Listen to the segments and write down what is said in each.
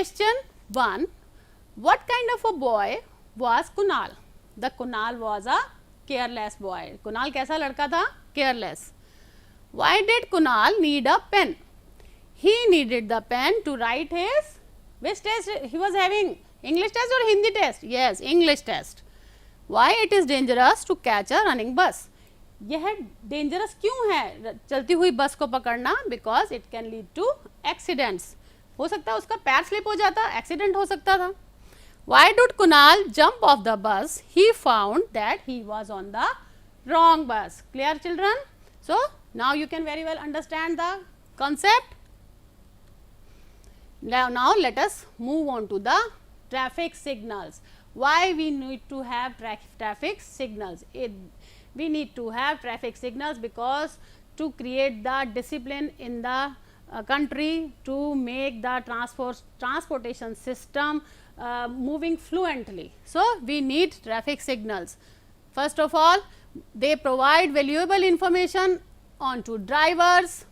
Question 1. What kind of a boy was Kunal? The Kunal was a careless boy. Kunal कैसा लड़का था? Careless. Why did Kunal need a pen? He needed the pen to write his which test he was having? English test or Hindi test? Yes, English test. Why it is dangerous to catch a running bus? यह dangerous क्यों है चलती हुई bus को पकड़ना? Because it can lead to accidents. हो सकता है उसका पैर स्लिप हो जाता, एक्सीडेंट हो सकता था. Why did Kunal jump off the bus? He found that he was on the wrong bus. Clear children? So now you can very well understand the concept. Now let us move on to the traffic signals. Why we need to have traffic signals? We need to have traffic signals because to create the discipline in the country, to make the transportation system moving fluently. So we need traffic signals. First of all, they provide valuable information on to drivers,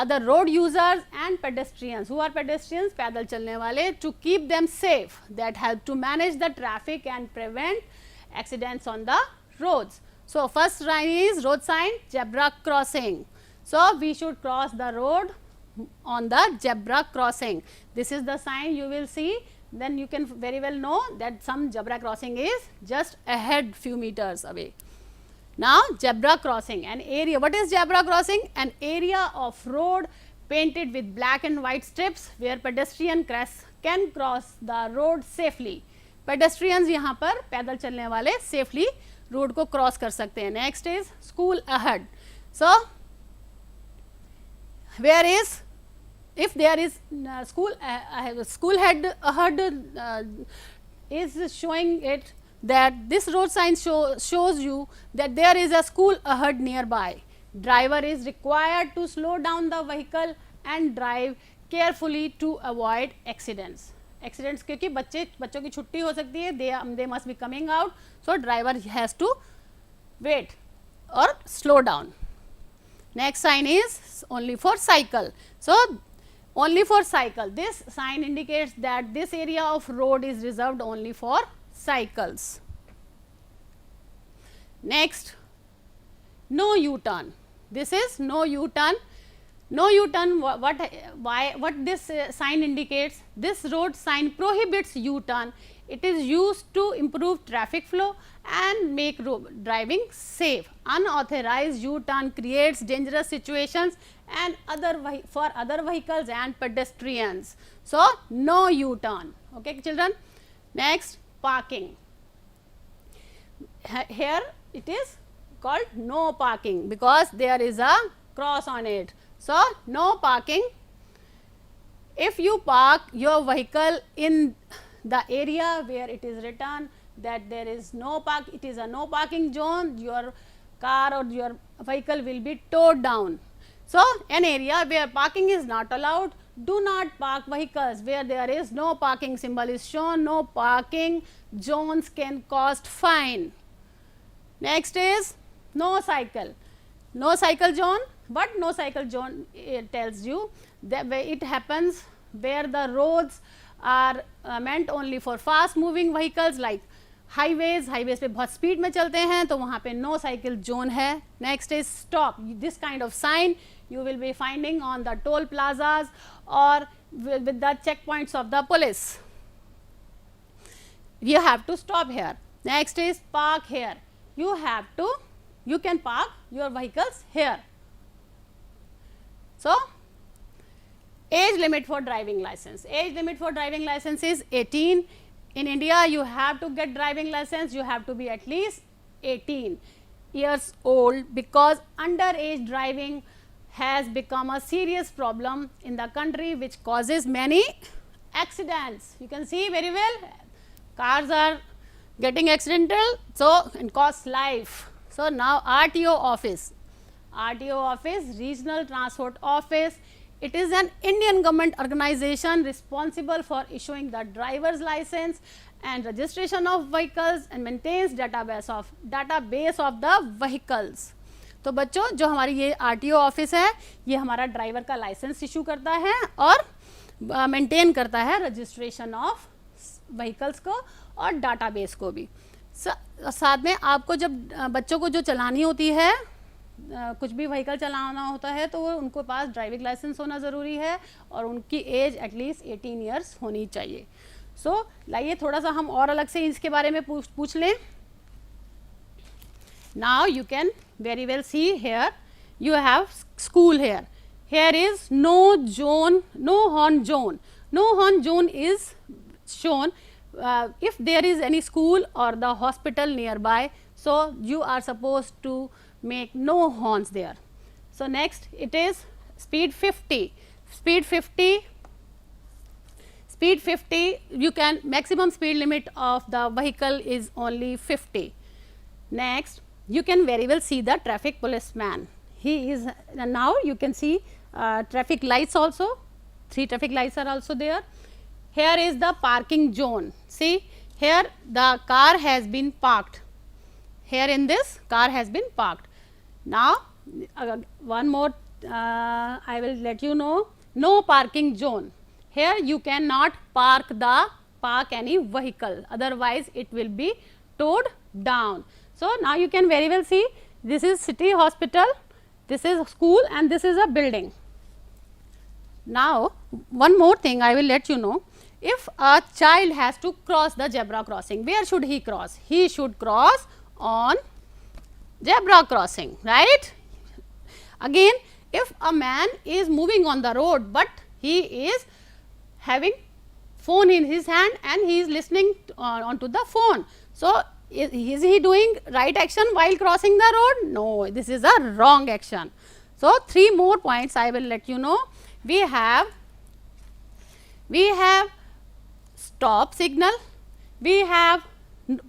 other road users and pedestrians. Who are pedestrians? पैदल चलने वाले. To keep them safe, that help to manage the traffic and prevent accidents on the roads. So first sign is road sign, zebra crossing. So we should cross the road on the zebra crossing. This is the sign you will see. Then you can very well know that some zebra crossing is just ahead few meters away. Now zebra crossing, an area. What is zebra crossing? An area of road painted with black and white strips where pedestrian can cross the road safely. Pedestrians यहाँ पर पैदल चलने वाले safely road को cross कर सकते हैं. Next is school ahead. So where is if there is school head ahead is showing it that this road sign shows you that there is a school ahead nearby. Driver is required to slow down the vehicle and drive carefully to avoid accidents. Accidents क्योंकि बच्चों की छुट्टी हो सकती है, they must be coming out, so driver has to wait or slow down. Next sign is only for cycle. So only for cycle, this sign indicates that this area of road is reserved only for cycles. Next, no U-turn. This is no U-turn. No U-turn, what this sign indicates? This road sign prohibits U-turn. It is used to improve traffic flow and make driving safe. Unauthorized U-turn creates dangerous situations and for other vehicles and pedestrians. So no U-turn. Okay, children. Next, parking. Here it is called no parking because there is a cross on it. So no parking. If you park your vehicle in the area where it is written that there is no park, it is a no parking zone, your car or your vehicle will be towed down. So an area where parking is not allowed, do not park vehicles. Where there is no parking symbol is shown, no parking zones can cost fine. Next is no cycle. No cycle zone. What no cycle zone tells you that it happens where the roads are meant only for fast moving vehicles like highways. Highways पे बहुत speed में चलते हैं तो वहाँ पे no cycle zone है. Next is stop. This kind of sign you will be finding on the toll plazas or with the checkpoints of the police. You have to stop here. Next is park here. You can park your vehicles here. So age limit for driving license. Age limit for driving license is 18. In India, you have to get driving license. You have to be at least 18 years old because underage driving has become a serious problem in the country which causes many accidents. You can see very well cars are getting accidental, so it costs life. So now RTO office, Regional Transport Office. It is an Indian government organization responsible for issuing the driver's license and registration of vehicles and maintains database of the vehicles. तो बच्चों जो हमारी ये RTO office है ये हमारा driver का license issue करता है और मेंटेन करता है रजिस्ट्रेशन ऑफ व्हीकल्स को और डाटाबेस को भी। साथ में आपको जब बच्चों को जो चलानी होती है, कुछ भी व्हीकल चलाना होता है, तो उनको पास ड्राइविंग लाइसेंस होना ज़रूरी है और उनकी एज एटलीस्ट 18 ईयर्स होनी चाहिए। सो लाइए थोड़ा सा हम और अलग से इसके बारे में पूछ लें। Now you can very well see here you have school here. Here is no zone, no horn zone. No horn zone is shown if there is any school or the hospital nearby. So you are supposed to make no horns there. So next it is speed 50. Speed 50. Speed 50. You can maximum speed limit of the vehicle is only 50. Next, you can very well see the traffic policeman. He is now you can see traffic lights also. 3 traffic lights are also there. Here is the parking zone. See, here the car has been parked. Here in this car has been parked. Now one more I will let you know. No parking zone. Here you cannot park any vehicle, otherwise it will be towed down. So now you can very well see this is city hospital, this is school, and this is a building. Now one more thing I will let you know. If a child has to cross the zebra crossing, where should he cross? He should cross on zebra crossing, right? Again, if a man is moving on the road but he is having phone in his hand and he is listening onto the phone, so is he doing right action while crossing the road? No, this is a wrong action. So 3 more points I will let you know. We have stop signal, we have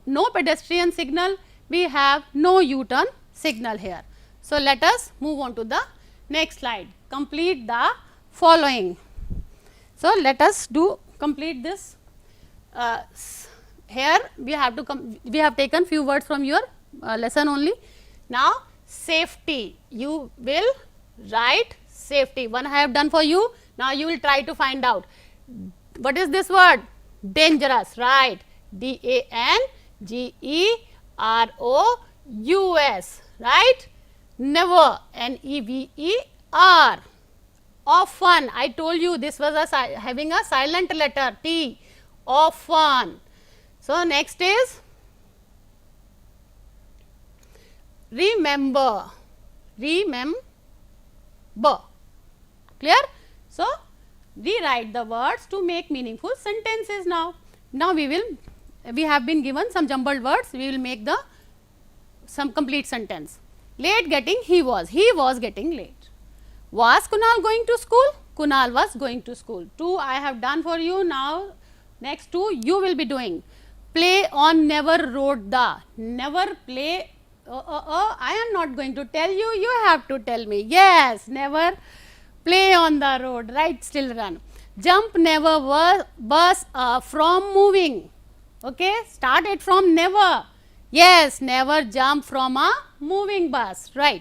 no pedestrian signal, we have no U-turn signal here. So let us move on to the next slide. Complete the following. So let us complete this. Here we have taken few words from your lesson only. Now safety, you will write safety. One I have done for you. Now you will try to find out what is this word. Dangerous, right? DANGEROUS, right? Never, NEVER. Often, I told you this was having a silent letter T. Often. So next is remember. Clear? So rewrite the words to make meaningful sentences now. Now we have been given some jumbled words. We will make some complete sentence. Late getting, he was getting late. Was Kunal going to school? Kunal was going to school. 2 I have done for you. Now next 2 you will be doing. Play on never wrote the. Never play. I am not going to tell you. You have to tell me. Yes, never play on the road. Right, still run. Jump never bus from moving. Okay, start it from never. Yes, never jump from a moving bus. Right.